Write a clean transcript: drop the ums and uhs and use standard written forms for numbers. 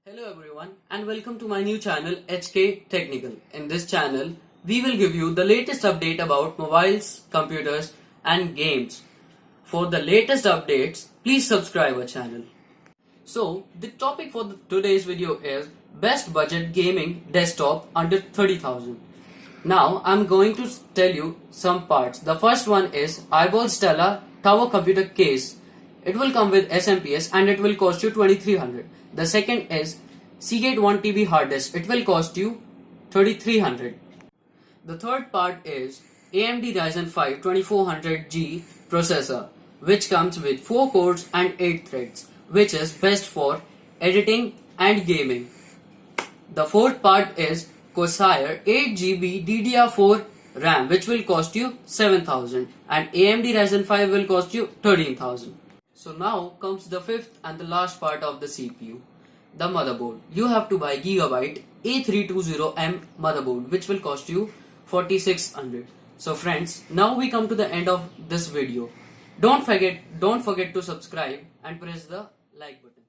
Hello everyone and welcome to my new channel HK Technical. In this channel, we will give you the latest update about mobiles, computers and games. For the latest updates, please subscribe our channel. So, the topic for today's video is best budget gaming desktop under 30,000. Now, I'm going to tell you some parts. The first one is Eyeball Stella Tower Computer Case. It will come with SMPS and it will cost you 2300. The second is Seagate 1TB hard disk. It will cost you 3300. The third part is AMD Ryzen 5 2400G processor, which comes with 4 cores and 8 threads, which is best for editing and gaming. The fourth part is Corsair 8GB DDR4 RAM, which will cost you 7000, and AMD Ryzen 5 will cost you 13000. So now comes the fifth and the last part of the CPU, the motherboard. You have to buy Gigabyte A320M motherboard, which will cost you 4600. So friends, now we come to the end of this video. Don't forget to subscribe and press the like button.